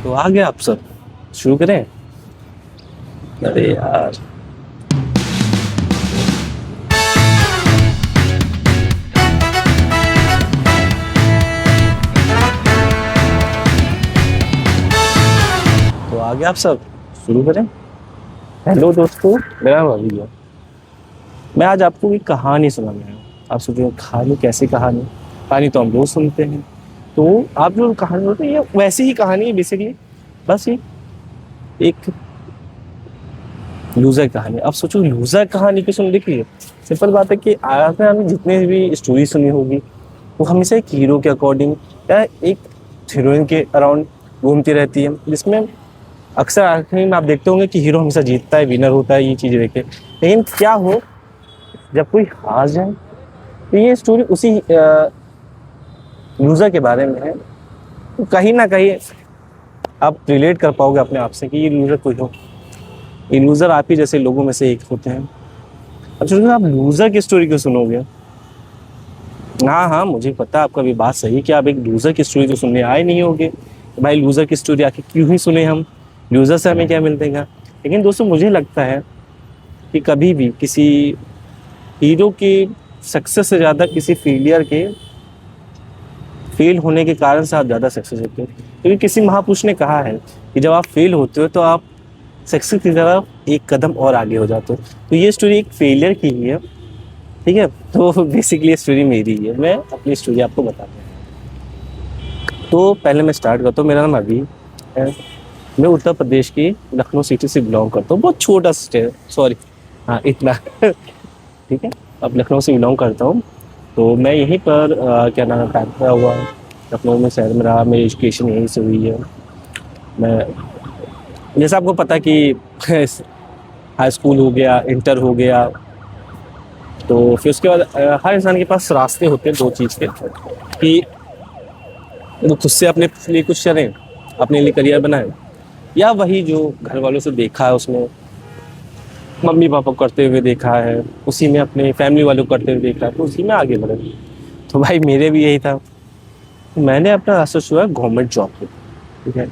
तो आ गया आप सब शुरू करें। अरे यार तो आ गया आप सब शुरू करें। हेलो दोस्तों, मेरा नाम अभी है। मैं आज आपको एक कहानी सुनाने आया हूँ। आप सोचेंगे कहानी, कैसी कहानी? कहानी तो हम रोज सुनते हैं। तो आप जो कहानी होती है ये वैसी ही कहानी है बेसिकली। बस ये एक लूजर कहानी। अब सोचो लूजर कहानी की सुन लिखी है। सिंपल बात है कि आपने जितने भी स्टोरी सुनी होगी वो हमेशा एक हीरो के अकॉर्डिंग या एक हीरोइन के अराउंड घूमती रहती है, जिसमें अक्सर आखिर में आप देखते होंगे कि हीरो हमेशा जीतता है, विनर होता है, ये चीज़ें देखे। लेकिन क्या हो जब कोई हार जाए? तो ये स्टोरी उसी लूजर के बारे में है। तो कहीं ना कहीं आप रिलेट कर पाओगे अपने आप से कि ये लूजर कोई हो। ये लूजर आप ही जैसे लोगों में से एक होते हैं। अब चलो आप लूजर की स्टोरी क्यों सुनोगे? हाँ हाँ, मुझे पता है आपका भी बात सही कि आप एक लूजर की स्टोरी तो सुनने आए नहीं होगे। तो भाई लूजर की स्टोरी आके क्यों ही सुने हम? लूजर से हमें क्या मिलतेगा? लेकिन दोस्तों मुझे लगता है कि कभी भी किसी हीरो की सक्सेस से ज़्यादा किसी फेलियर के फेल होने के कारण से आप ज़्यादा सक्सेस होते हो। क्योंकि किसी महापुरुष ने कहा है कि जब आप फेल होते हो तो आप सक्सेस की तरफ एक कदम और आगे हो जाते हो। तो ये स्टोरी एक फेलियर की ही है, ठीक है। तो बेसिकली ये स्टोरी मेरी है, मैं अपनी स्टोरी आपको बताता हूँ। तो पहले मैं स्टार्ट करता हूँ। मेरा नाम अभी है। मैं उत्तर प्रदेश की लखनऊ सिटी से बिलोंग करता हूँ। बहुत छोटा स्टेट, सॉरी, हाँ इतना ठीक है। अब लखनऊ से बिलोंग करता हूँ। तो मैं यहीं पर क्या नाम है पैदा हुआ, लखनऊ में शहर में रहा। मेरी एजुकेशन यहीं से हुई है। मैं जैसा आपको पता कि हाई स्कूल हो गया, इंटर हो गया, तो फिर उसके बाद हर इंसान के पास रास्ते होते हैं दो चीज़ के, कि वो खुद से अपने लिए कुछ करें, अपने लिए करियर बनाएं, या वही जो घर वालों से देखा है उसमें मम्मी पापा करते हुए देखा है, उसी में अपने फैमिली वालों को करते हुए देखा है, तो उसी में आगे बढ़े। तो भाई मेरे भी यही था। मैंने अपना रास्ता चुना गवर्नमेंट जॉब पे, ठीक है।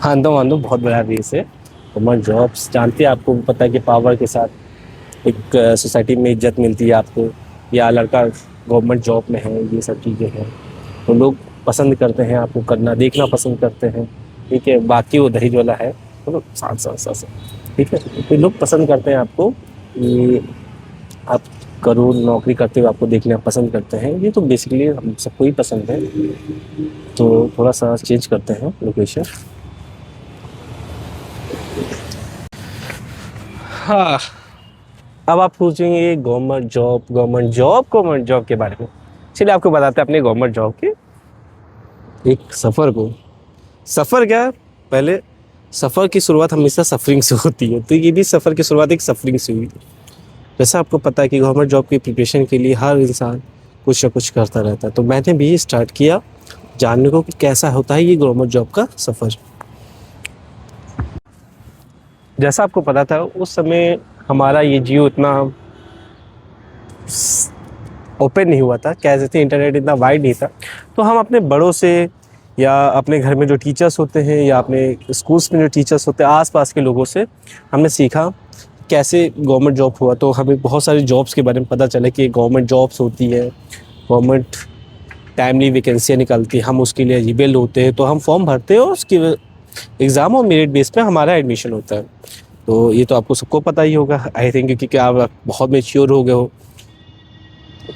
आंदो आंदो बहुत बड़ा रेस है गवर्नमेंट जॉब्स, जानते हैं, आपको पता है कि पावर के साथ एक सोसाइटी में इज्जत मिलती है आपको, या लड़का गवर्नमेंट जॉब में है, ये सब चीज़ें हैं। तो लोग पसंद करते हैं आपको, करना देखना पसंद करते हैं, ठीक है। बाकी वो दहेज वाला है तो साथ साथ साथ साथ, ठीक है। तो लोग पसंद करते हैं आपको, ये आप करो नौकरी करते हुए आपको देखना पसंद करते हैं। ये तो बेसिकली हम सबको ही पसंद है। तो थोड़ा सा चेंज करते हैं लोकेशन। हाँ, अब आप पूछेंगे गवर्नमेंट जॉब के बारे में। चलिए आपको बताते हैं अपने गवर्नमेंट जॉब के एक सफ़र को। सफ़र क्या, पहले सफ़र की शुरुआत हमेशा सफरिंग से होती है, तो ये भी सफ़र की शुरुआत एक सफरिंग से हुई। जैसा आपको पता है कि गवर्नमेंट जॉब की प्रिपरेशन के लिए हर इंसान कुछ ना कुछ करता रहता है, तो मैंने भी स्टार्ट किया जानने को कि कैसा होता है ये गवर्नमेंट जॉब का सफ़र। जैसा आपको पता था उस समय हमारा ये जियो इतना ओपन नहीं हुआ था, कह सकते इंटरनेट इतना वाइड नहीं था। तो हम अपने बड़ों से, या अपने घर में जो टीचर्स होते हैं, या अपने स्कूल्स में जो टीचर्स होते हैं, आसपास के लोगों से हमने सीखा कैसे गवर्नमेंट जॉब हुआ। तो हमें बहुत सारी जॉब्स के बारे में पता चला कि गवर्नमेंट जॉब्स होती है, गवर्नमेंट टाइमली वैकेंसियाँ निकलती है, हम उसके लिए एलिजिबल होते हैं, तो हम फॉर्म भरते हैं और उसकी एग्ज़ाम और मेरिट बेस पे हमारा एडमिशन होता है। तो ये तो आपको सबको पता ही होगा आई थिंक, क्योंकि आप बहुत मैच्योर हो गए हो।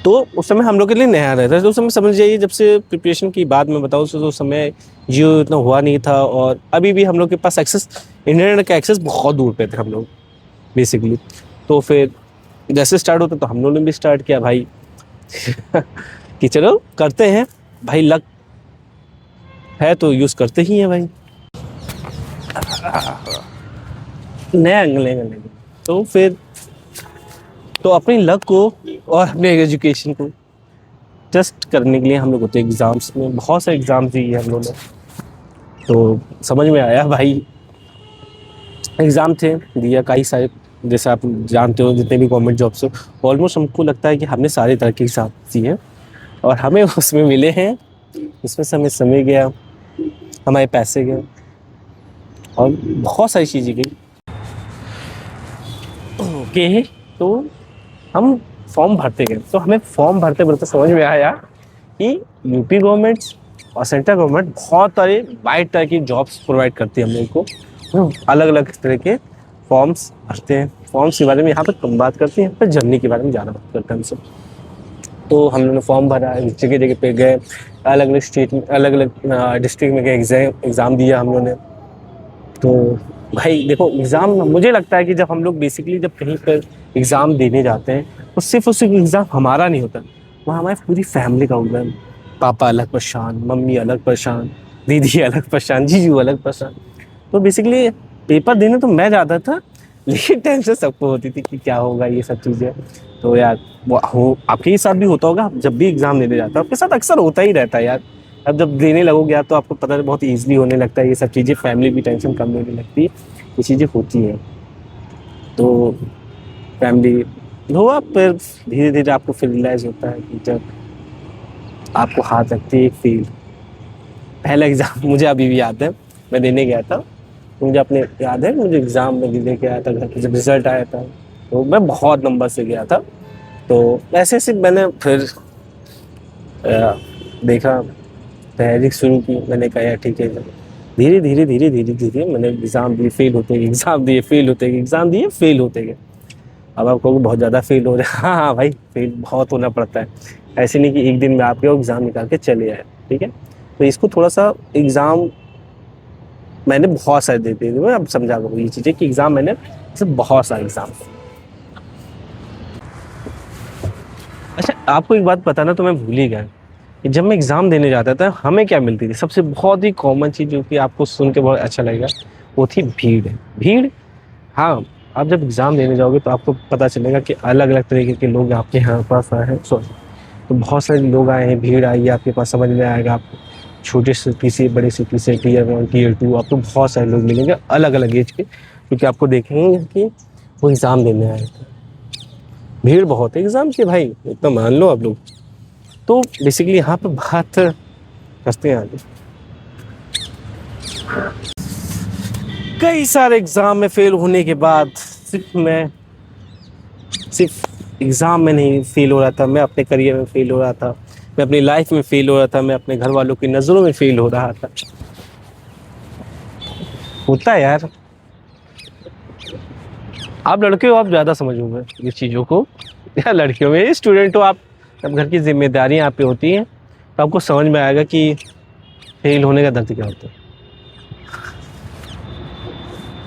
तो उस समय हम लोग के लिए नया रहता है। तो उस समय समझ जाइए, जब से प्रिपरेशन की बात मैं बताऊँ तो उस समय जियो इतना हुआ नहीं था, और अभी भी हम लोग के पास एक्सेस, इंटरनेट का एक्सेस बहुत दूर पे थे हम लोग बेसिकली। तो फिर जैसे स्टार्ट होता तो हम लोगों ने भी स्टार्ट किया भाई कि चलो करते हैं भाई, लक है तो यूज़ करते ही हैं भाई, नया एंगल है। तो फिर तो अपनी लक को और अपने एजुकेशन को टेस्ट करने के लिए हम लोग होते एग्ज़ाम्स में, बहुत सारे एग्ज़ाम्स दिए हम लोगों ने। तो समझ में आया भाई, एग्ज़ाम थे, दिया कई सारे। जैसे आप जानते हो जितने भी गवर्नमेंट जॉब्स हो, ऑलमोस्ट हमको लगता है कि हमने सारे तरह के एग्ज़ाम दिए हैं और हमें उसमें मिले हैं। उसमें से हमें समय गया, हमारे पैसे गए, और बहुत सारी चीज़ें की। ओके, तो हम फॉर्म भरते गए, तो हमें फॉर्म भरते भरते समझ में आया कि यूपी गवर्नमेंट और सेंट्रल गवर्नमेंट बहुत सारे वाइड तरह की जॉब्स प्रोवाइड करती है हम लोग को। हम अलग अलग तरह के फॉर्म्स भरते हैं। फॉर्म्स के बारे में यहाँ पर कम बात करते हैं, यहाँ पर जर्नी के बारे में ज़्यादा बात करते हैं हमसे। तो हम लोगों ने फॉर्म भरा, जगह जगह पे गए, अलग अलग स्टेट में, अलग अलग डिस्ट्रिक्ट में गए, एग्ज़ाम दिया हम लोगों ने। तो भाई देखो, एग्ज़ाम मुझे लगता है कि जब हम लोग बेसिकली जब कहीं पर एग्ज़ाम देने जाते हैं तो सिर्फ और सिर्फ एग्ज़ाम हमारा नहीं होता, वहाँ हमारी पूरी फैमिली का होता है। पापा अलग परेशान, मम्मी अलग परेशान, दीदी अलग परेशान, जीजू अलग परेशान। तो बेसिकली पेपर देने तो मैं जाता था, लेकिन टेंशन सबको होती थी कि क्या होगा, ये सब चीज़ें। तो यार वो हो, आपके साथ भी होता होगा, जब भी एग्ज़ाम देने जाता है आपके साथ अक्सर होता ही रहता है यार। अब जब देने लगोगे आप तो आपको पता है बहुत ईजिली होने लगता है ये सब चीज़ें, फैमिली भी टेंशन कम होने लगती है, ये चीज़ें होती हैं। तो फैमिली हुआ, फिर धीरे धीरे आपको फिर रियलाइज़ होता है कि जब आपको हाथ लगती है एक फील। पहला एग्ज़ाम मुझे अभी भी याद है, मैं देने गया था, तो मुझे अपने याद है, मुझे एग्ज़ाम में दे के आया था घर पे, जब रिज़ल्ट आया था तो मैं बहुत नंबर से गया था। तो ऐसे ऐसे मैंने फिर देखा, तैयारी शुरू की। मैंने कहा यार ठीक है, धीरे धीरे धीरे धीरे धीरे मैंने एग्ज़ाम दिए, फेल होते गए, एग्ज़ाम दिए, फेल होते गए, एग्ज़ाम दिए, फेल होते गए। अब आप कहोगे बहुत ज़्यादा फेल हो रहे हैं। हाँ हाँ भाई, फेल बहुत होना पड़ता है। ऐसे नहीं कि एक दिन में आपके एग्ज़ाम निकाल के चले आए, ठीक है। तो इसको थोड़ा सा एग्ज़ाम मैंने बहुत सारे दे दिए, मैं अब समझा करूँ ये चीज़ें कि एग्ज़ाम मैंने ऐसे बहुत सारे एग्ज़ाम। अच्छा, आपको एक बात बताना तो मैं भूल ही गया कि जब मैं एग्ज़ाम देने जाता था हमें क्या मिलती थी, सबसे बहुत ही कॉमन चीज़ जो कि आपको सुन के बहुत अच्छा लगेगा, वो थी भीड़। भीड़, हाँ, आप जब एग्ज़ाम देने जाओगे तो आपको पता चलेगा कि अलग अलग तरीके के लोग आपके यहाँ पास आए हैं, सॉरी, तो बहुत सारे लोग आए हैं, भीड़ आई है आपके पास, समझ में आएगा आपको। छोटे सिटी से, बड़े सिटी से, टियर 1 टियर 2, आपको बहुत सारे लोग मिलेंगे अलग अलग एज के, क्योंकि आपको देखेंगे कि वो एग्ज़ाम देने आए थे। भीड़ बहुत है एग्ज़ाम की भाई, इतना मान लो आप लोग। तो बेसिकली यहाँ पे बात करते हैं आगे। कई सारे एग्ज़ाम में फेल होने के बाद सिर्फ एग्ज़ाम में नहीं फेल हो रहा था, मैं अपने करियर में फेल हो रहा था, मैं अपनी लाइफ में फेल हो रहा था, मैं अपने घर वालों की नज़रों में फेल हो रहा था। होता है यार, आप लड़के हो, आप ज़्यादा समझोगे इस चीज़ों को। या लड़कियों में, स्टूडेंट हो आप, जब घर की जिम्मेदारियाँ आप पे होती हैं तो आपको समझ में आएगा कि फेल होने का दर्द क्या होता है।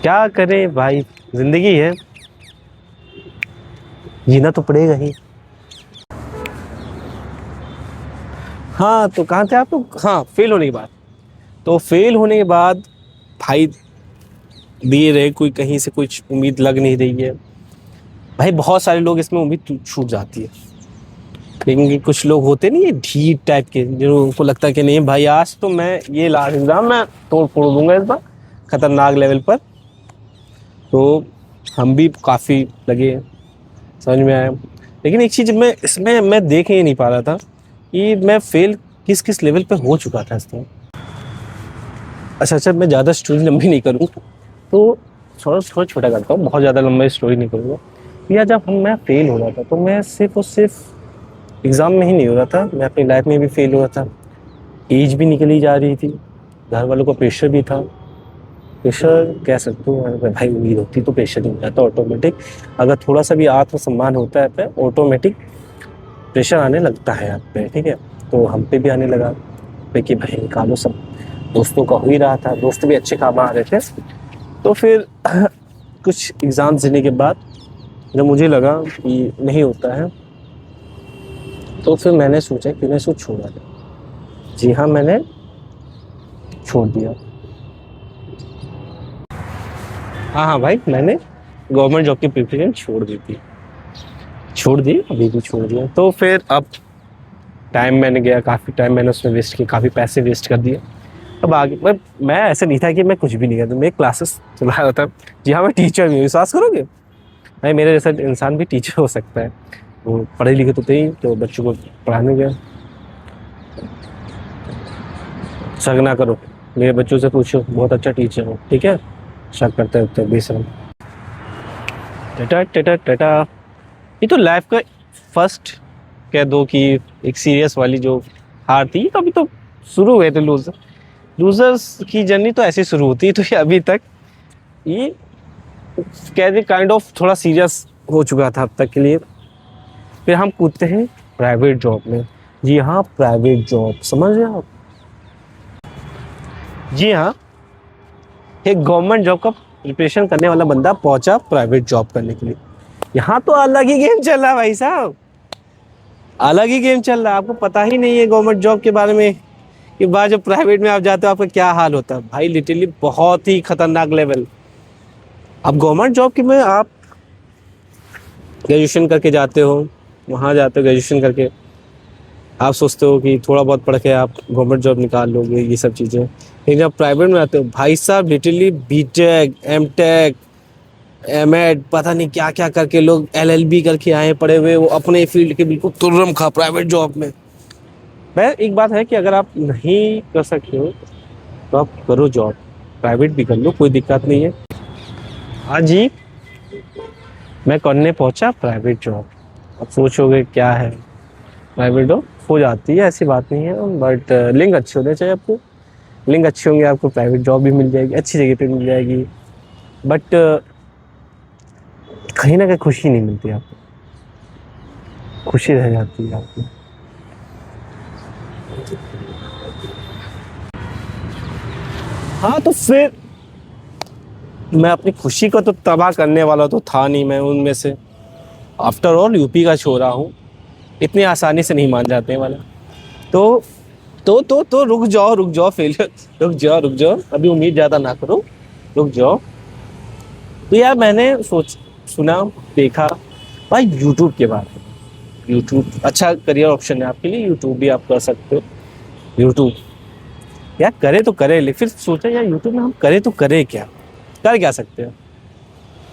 क्या करें भाई, जिंदगी है, जीना तो पड़ेगा ही। हाँ, तो कहाँ थे आप लोग? हाँ, फेल होने के बाद, तो फेल होने के बाद भाई दिए रहे, कोई कहीं से कुछ उम्मीद लग नहीं रही है भाई। बहुत सारे लोग इसमें उम्मीद छूट जाती है, लेकिन कुछ लोग होते नहीं है ढीठ टाइप के, जिनको लगता है कि नहीं भाई आज तो मैं ये लास्ट एग्जाम मैं तोड़ फोड़ दूंगा इस बार, खतरनाक लेवल पर। तो हम भी काफ़ी लगे, समझ में आया। लेकिन एक चीज़ मैं इसमें मैं देख ही नहीं पा रहा था कि मैं फेल किस किस लेवल पे हो चुका था इसमें। अच्छा, मैं ज़्यादा स्टोरी लंबी नहीं करूँ तो थोड़ा थोड़ा छोटा करता हूँ, बहुत ज़्यादा लंबा स्टोरी नहीं करूँगा। या जब मैं फेल हो रहा था तो मैं सिर्फ और सिर्फ एग्ज़ाम में ही नहीं हो रहा था, मैं अपनी लाइफ में भी फेल हो रहा था। एज भी निकली जा रही थी, घर वालों का प्रेशर भी था। प्रेशर कह सकते हो भाई, उम्मीद होती तो प्रेशर नहीं जाता ऑटोमेटिक। अगर थोड़ा सा भी आत्मसम्मान होता है पे ऑटोमेटिक प्रेशर आने लगता है आप पे, ठीक है। तो हम पे भी आने लगा पे कि भाई निकालो सब। दोस्तों का हो ही रहा था, दोस्त भी अच्छे काम आ रहे थे। तो फिर कुछ एग्ज़ाम देने के बाद जब मुझे लगा कि नहीं होता है, तो फिर मैंने सोचा कि मैं इसको छोड़ा जाए। जी हाँ, मैंने छोड़ दिया। हाँ भाई, मैंने गवर्नमेंट जॉब की प्रिपरेशन छोड़ दी थी, छोड़ दी, अभी भी छोड़ दिया। तो फिर अब टाइम मैंने गया, काफ़ी टाइम मैंने उसमें वेस्ट किया, काफ़ी पैसे वेस्ट कर दिए। अब आगे मैं ऐसा नहीं था कि मैं कुछ भी नहीं करता, मैं क्लासेस चला रहा था। जी हाँ, मैं टीचर भी, विश्वास करोगे भाई, मेरे जैसा इंसान भी टीचर हो सकता है। वो पढ़े लिखे तो थे ही, तो बच्चों को पढ़ाने गया। शक ना करो, मेरे बच्चों से पूछो, बहुत अच्छा टीचर हो, ठीक है। शक करते रहते बेशरम। टटा टटा टटा। ये तो लाइफ का फर्स्ट कह दो कि एक सीरियस वाली जो हार थी, तो अभी तो शुरू हुए थे लूजर। लूजर्स की जर्नी तो ऐसे शुरू होती है, तो ये अभी तक ये कह दे काइंड ऑफ थोड़ा सीरियस हो चुका था अब तक के लिए। फिर हम कूदते हैं प्राइवेट जॉब में। जी हाँ, प्राइवेट जॉब, समझ रहे हैं आप? जी हाँ, एक गवर्नमेंट जॉब का प्रिपरेशन करने वाला बंदा पहुंचा प्राइवेट जॉब करने के लिए। यहाँ तो अलग ही गेम चल रहा है भाई साहब, अलग ही गेम चल रहा है। आपको पता ही नहीं है गवर्नमेंट जॉब के बारे में कि बाद जब प्राइवेट में आप जाते हो आपका क्या हाल होता है भाई, लिटरली बहुत ही खतरनाक लेवल। अब गवर्नमेंट जॉब के में आप ग्रेजुएशन करके जाते हो, वहाँ जाते हो ग्रेजुएशन करके, आप सोचते हो कि थोड़ा बहुत पढ़ के आप गवर्नमेंट जॉब निकाल लोगे, ये सब चीज़ें। लेकिन जब प्राइवेट में आते हो भाई साहब, लिटरली बीटेक, एमटेक, एमएड, पता नहीं क्या क्या करके लोग एलएलबी करके आए पड़े हुए, वो अपने फील्ड के बिल्कुल तुर्रम खा प्राइवेट जॉब में। मैं एक बात है कि अगर आप नहीं कर सकते हो तो आप करो जॉब, प्राइवेट भी कर लो, कोई दिक्कत नहीं है। हाँ जी, मैं करने पहुंचा प्राइवेट जॉब। अब सोचोगे क्या है, प्राइवेट जॉब हो जाती है, ऐसी बात नहीं है, बट लिंक अच्छे होने चाहिए आपको। लिंक अच्छे होंगे आपको प्राइवेट जॉब भी मिल जाएगी, अच्छी जगह पे मिल जाएगी, बट कहीं ना कहीं खुशी नहीं मिलती आपको, खुशी रह जाती है आपको। हाँ तो फिर मैं अपनी खुशी को तो तबाह करने वाला तो था नहीं मैं उनमें से। आफ्टर ऑल यूपी का छोरा हूँ, इतनी आसानी से नहीं मान जाते हैं वाला। तो तो रुक जाओ फेलियर, रुक जाओ, अभी उम्मीद ज़्यादा ना करो, रुक जाओ। तो यार मैंने सुना, देखा भाई यूट्यूब के बारे में। यूट्यूब अच्छा करियर ऑप्शन है आपके लिए, यूट्यूब भी आप कर सकते हो। यूट्यूब यार करे तो करे, लेकिन फिर सोचा यार यूट्यूब में हम करे तो करे क्या, कर क्या सकते हैं।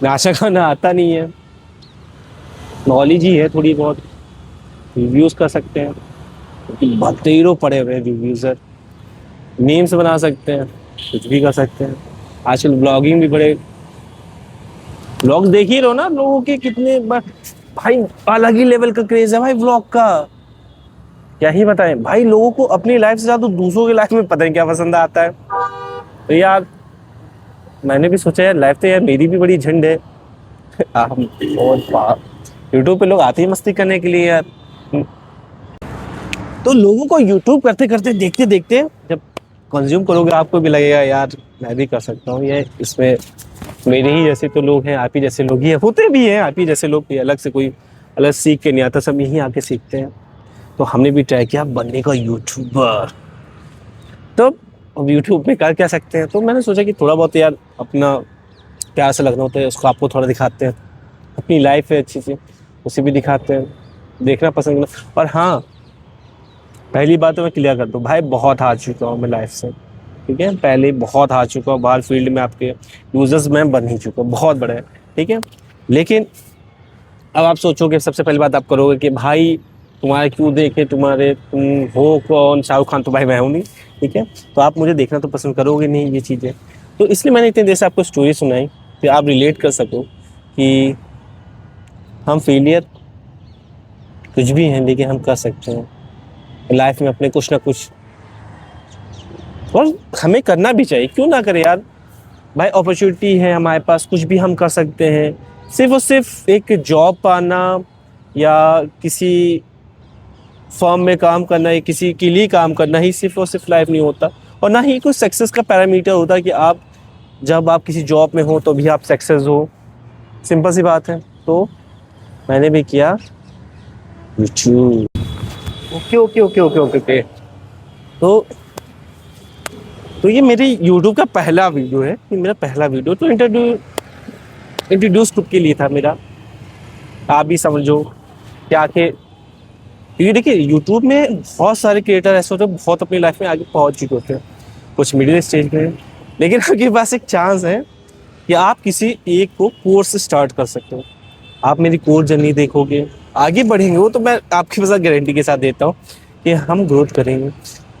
नाशा खाना आता नहीं है, नॉलेज ही है थोड़ी बहुत, रिव्यूज़ कर सकते हैं, क्योंकि बतेरों पड़े हुए रिव्यूज़र, मीम्स बना सकते हैं, कुछ भी कर सकते हैं। आजकल ब्लॉगिंग भी बड़े, ब्लॉग देख ही रहो ना लोगों के कितने भाई, अलग ही लेवल का क्रेज है भाई ब्लॉग का। क्या ही बताएं भाई, लोगों को अपनी लाइफ से ज़्यादा दूसरों की लाइफ में पता नहीं क्या पसंद आता है। तो यार मैंने भी सोचा यार लाइफ तो यार मेरी भी बड़ी झंड है। हम और यूट्यूब पे लोग आते ही मस्ती करने के लिए यार। तो लोगों को यूट्यूब करते करते देखते देखते जब कंज्यूम करोगे आपको भी लगेगा यार मैं भी कर सकता हूँ ये, इसमें मेरे ही जैसे तो लोग हैं, आप ही जैसे लोग ही हैं, होते भी हैं आप ही जैसे लोग, अलग से कोई अलग सीख के नहीं आता, सब यहीं आके सीखते हैं। तो हमने भी ट्राई किया बनने का यूट्यूबर। तो अब यूट्यूब में कर क्या सकते हैं, तो मैंने सोचा कि थोड़ा बहुत यार अपना प्यार से लगना होता है, उसको आपको थोड़ा दिखाते हैं, अपनी लाइफ है अच्छी सी उसे भी दिखाते हैं, देखना पसंद करना। और हाँ, पहली बात तो मैं क्लियर कर दूँ भाई, बहुत हार चुका हूँ मैं लाइफ से, ठीक है, पहले बहुत हार चुका हूँ, बाहर फील्ड में आपके यूजर्स में बन ही चुका हूँ बहुत बड़े, ठीक है। लेकिन अब आप सोचोगे, सबसे पहली बात आप करोगे कि भाई तुम्हारे क्यों देखे, तुम हो कौन, शाहरुख खान तो भाई मैं हूँ नहीं, ठीक है, तो आप मुझे देखना तो पसंद करोगे नहीं ये चीज़ें। तो इसलिए मैंने इतनी देर से आपको स्टोरी सुनाई कि आप रिलेट कर सको कि हम फेलियर कुछ भी हैं लेकिन हम कर सकते हैं लाइफ में अपने कुछ ना कुछ, और हमें करना भी चाहिए, क्यों ना करें यार भाई, अपॉर्चुनिटी है हमारे पास, कुछ भी हम कर सकते हैं। सिर्फ और सिर्फ एक जॉब पाना या किसी फर्म में काम करना या किसी के लिए काम करना ही सिर्फ और सिर्फ लाइफ नहीं होता, और ना ही कोई सक्सेस का पैरामीटर होता कि आप जब आप किसी जॉब में हो तो भी आप सक्सेस हो, सिंपल सी बात है। तो मैंने भी किया YouTube. Okay okay okay okay okay okay. तो ये मेरी यूट्यूब का पहला वीडियो है, ये मेरा पहला वीडियो, तो इंट्रोड्यूस खुद के लिए था मेरा, आप भी समझो क्या कि ये देखिए यूट्यूब में बहुत सारे क्रिएटर ऐसे होते हैं बहुत अपनी लाइफ में आगे पहुंच चुके होते हैं, कुछ मिडिल स्टेज में, लेकिन आपके पास एक चांस है कि आप किसी एक को कोर्स स्टार्ट कर सकते हो। आप मेरी कोर्स जर्नी देखोगे, आगे बढ़ेंगे वो तो मैं आपके पास गारंटी के साथ देता हूँ कि हम ग्रोथ करेंगे।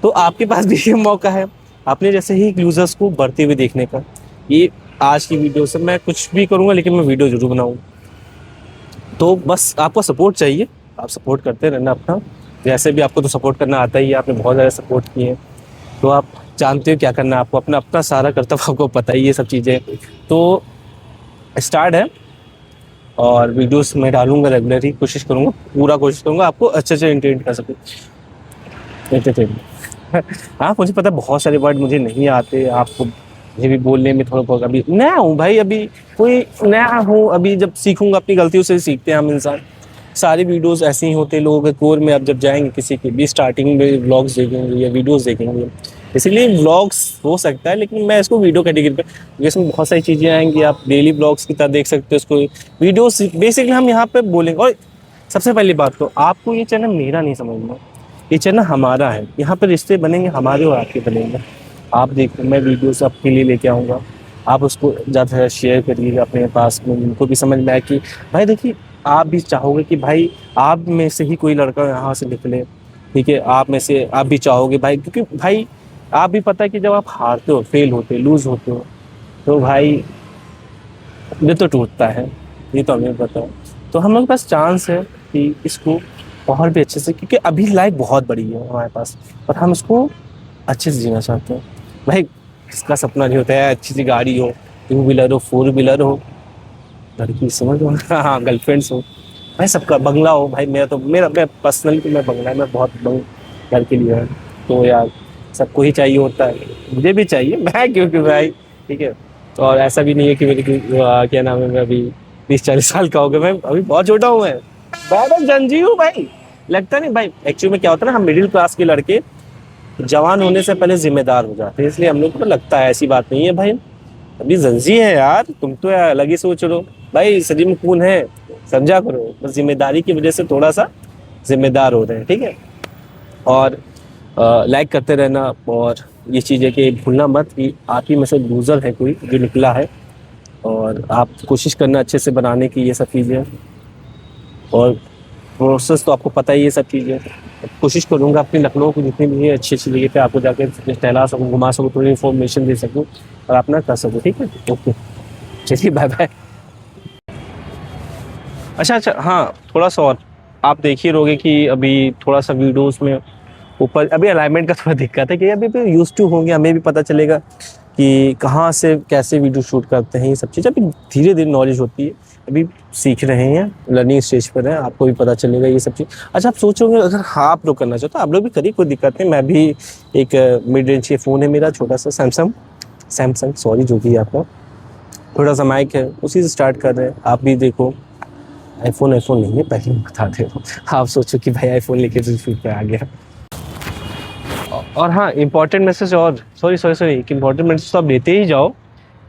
तो आपके पास भी ये मौका है अपने जैसे ही यूजर्स को बढ़ते हुए देखने का। ये आज की वीडियो से मैं कुछ भी करूँगा, लेकिन मैं वीडियो जरूर बनाऊँ। तो बस आपको सपोर्ट चाहिए, आप सपोर्ट करते रहना अपना। जैसे भी आपको तो सपोर्ट करना आता ही है, आपने बहुत ज़्यादा सपोर्ट किए हैं, तो आप जानते हो क्या करना है आपको, अपना अपना सारा कर्तव्य आपको पता ही है सब चीज़ें। तो स्टार्ट है, और वीडियोस मैं डालूंगा रेगुलरली, कोशिश करूँगा, पूरा कोशिश करूँगा आपको अच्छे से एंटरटेन कर सकूँ, एंटरटेन। हाँ, मुझे पता है बहुत सारे वर्ड मुझे नहीं आते, आपको मुझे भी बोलने में थोड़ा बहुत, अभी नया हूँ भाई, अभी कोई नया हूँ, अभी जब सीखूंगा अपनी गलतियों से सीखते हैं हम इंसान। सारे वीडियोस ऐसे ही होते हैं लोगों के कोर में, अब जब जाएंगे किसी के भी स्टार्टिंग में व्लॉग्स देखेंगे या वीडियोस देखेंगे, इसलिए व्लॉग्स हो सकता है, लेकिन मैं इसको वीडियो कैटेगरी पे, जिसमें बहुत सारी चीज़ें आएंगी, आप डेली ब्लॉग्स की तरह देख सकते हो इसको। वीडियोस बेसिकली हम यहाँ पे बोलेंगे। और सबसे पहली बात तो आपको ये चैनल मेरा नहीं समझना, ये चैनल हमारा है, यहाँ पे रिश्ते बनेंगे हमारे और आपके बनेंगे। आप देखो, मैं वीडियोस आपके लिए लेके आऊँगा, आप उसको ज़्यादा से ज़्यादा शेयर करिए अपने पास में, उनको भी समझ में आए कि भाई देखिए, आप भी चाहोगे कि भाई आप में से ही कोई लड़का यहाँ से निकले, ठीक है, आप में से आप भी चाहोगे भाई, क्योंकि भाई आप भी पता है कि जब आप हारते हो, फेल होते हो, लूज होते हो, तो भाई दिल तो टूटता है, ये तो हमें पता है। तो हम लोग के पास चांस है कि इसको और भी अच्छे से, क्योंकि अभी लाइफ बहुत बड़ी है हमारे पास, और हम इसको अच्छे से जीना चाहते हैं। भाई किसका सपना नहीं होता है अच्छी सी गाड़ी हो, 2 व्हीलर हो, 4 व्हीलर हो, लड़की समझ लो, हाँ गर्लफ्रेंड्स हो, भाई सबका बंगला हो। भाई मेरा तो, मैं पर्सनली तो मैं बंगला है, मैं बहुत घर के लिए है, तो यार सबको ही चाहिए होता है, मुझे भी चाहिए, मैं क्योंकि भाई, ठीक है। और ऐसा भी नहीं है कि मेरी क्या नाम है, मैं अभी 30-40 साल का हो गया, मैं अभी बहुत छोटा हूँ, मैं जंजी हूँ भाई। लगता नहीं भाई, एक्चुअली में क्या होता है ना, हम मिडिल क्लास के लड़के जवान होने से पहले जिम्मेदार हो जाते हैं, इसलिए हम लोग को तो लगता है, ऐसी बात नहीं है भाई, अभी जंजी है यार, तुम तो यार अलग ही सोच रहे हो भाई, शरीर में खून है, समझा करो, बस जिम्मेदारी की वजह से थोड़ा सा जिम्मेदार हो रहे हैं, ठीक है। और लाइक करते रहना, और ये चीज़ है कि भूलना मत कि आप ही में से लूज़र है कोई जो निकला है, और आप कोशिश करना अच्छे से बनाने की, ये सब चीज़ें। और प्रोसेस तो आपको पता ही है, सब चीज़ें कोशिश करूँगा अपनी लखनऊ को जितनी भी है अच्छी अच्छी जगह पे आपको जाके टहला सकूँ, घुमा सकूँ, थोड़ी इन्फॉर्मेशन दे सकूँ, और अपना कर सकूँ, ठीक है। ओके, चलिए बाय बाय। अच्छा अच्छा, हाँ थोड़ा सा और, आप देख ही रहोगे कि अभी थोड़ा सा वीडियोस में ऊपर अभी अलाइनमेंट का थोड़ा दिक्कत है, कि अभी भी यूज टू होंगे, हमें भी पता चलेगा कि कहाँ से कैसे वीडियो शूट करते हैं, ये सब चीज़ अभी धीरे धीरे नॉलेज होती है, अभी सीख रहे हैं, लर्निंग स्टेज पर है, आपको भी पता चलेगा ये सब चीज़। अच्छा, आप सोचोगे अगर आप लोग करना चाहते हो, आप लोग भी करिए, कोई दिक्कत नहीं, मैं भी एक मिड रेंज के फ़ोन है मेरा, छोटा सा सैमसंग सॉरी, जो भी है आपका, थोड़ा सा माइक है, उसी से स्टार्ट कर रहे हैं, आप भी देखो। आईफोन नहीं है, पहले ही बता दे रहा हूँ, आप सोचो कि भाई आईफोन लेके तो शूट पे आ गया। और हाँ, इम्पॉर्टेंट मैसेज, और सॉरी एक इम्पॉर्टेंट मैसेज तो आप देते ही जाओ,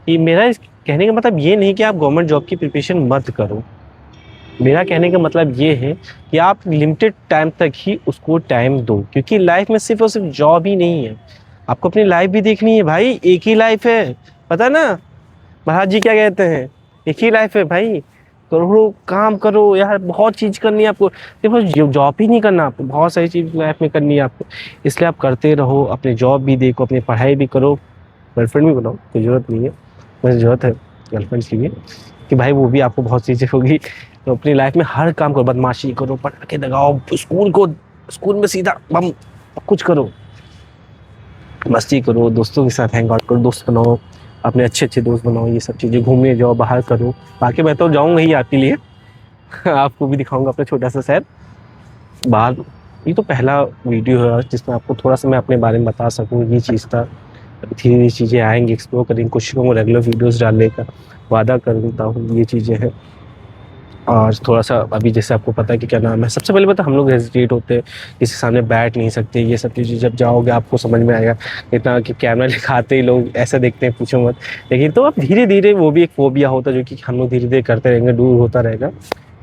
कि मेरा इस कहने का मतलब ये नहीं कि आप गवर्नमेंट जॉब की प्रिपरेशन मत करो, मेरा कहने का मतलब ये है कि आप लिमिटेड टाइम तक ही उसको टाइम दो, क्योंकि लाइफ में सिर्फ और सिर्फ जॉब ही नहीं है, आपको अपनी लाइफ भी देखनी है भाई, एक ही लाइफ है, पता है ना महाराज जी क्या कहते हैं, एक ही लाइफ है भाई, करो काम करो यार, बहुत चीज़ करनी है आपको, सिर्फ जॉब ही नहीं करना, आपको बहुत सारी चीज़ लाइफ में करनी है आपको, इसलिए आप करते रहो, अपनी जॉब भी देखो, अपनी पढ़ाई भी करो, गर्लफ्रेंड भी बनाओ, कोई ज़रूरत नहीं है, मुझे ज़रूरत है गर्लफ्रेंड के लिए, कि भाई वो भी आपको बहुत चीज़ें होगी, तो अपनी लाइफ में हर काम करो, बदमाशी करो, पटाखे दगाओ, स्कूल में सीधा बम, कुछ करो, मस्ती करो, दोस्तों के साथ हैंग आउट करो, दोस्त बनाओ, अपने अच्छे अच्छे दोस्त बनाओ, ये सब चीज़ें, घूमने जाओ, बाहर करो, बाकी मैं तो जाऊँगा ही आपके लिए आपको भी दिखाऊंगा अपना छोटा सा शहर बाहर। ये तो पहला वीडियो है जिसमें आपको थोड़ा सा मैं अपने बारे में बता सकूँ, ये चीज़ था, अभी धीरे धीरे चीज़ें आएंगी, एक्सप्लोर करेंगे, कोशिश करूँगा रेगुलर वीडियोज़ डालने का, वादा करता हूँ, ये चीज़ें हैं। और थोड़ा सा अभी जैसे आपको पता है कि क्या नाम है, सबसे पहले पता हम लोग हेजिटेट होते हैं, किसी के सामने बैठ नहीं सकते, ये सब चीज़ें जब जाओगे आपको समझ में आएगा, इतना कि कैमरा दिखाते ही लोग ऐसा देखते हैं, पूछो मत। लेकिन तो अब धीरे धीरे वो भी एक फोबिया होता है, जो कि हम लोग धीरे धीरे करते रहेंगे, दूर होता रहेगा,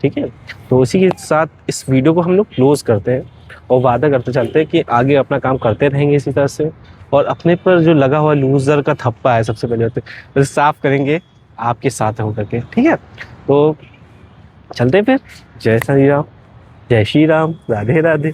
ठीक है। तो इसी के साथ इस वीडियो को हम लोग क्लोज करते हैं, और वादा करते चलते हैं कि आगे अपना काम करते रहेंगे इसी तरह से, और अपने पर जो लगा हुआ लूज़र का थप्पा है, सबसे पहले तो साफ करेंगे आपके साथ होकर के, ठीक है। तो चलते हैं फिर, जय श्री राम, जय श्री राम, राधे राधे।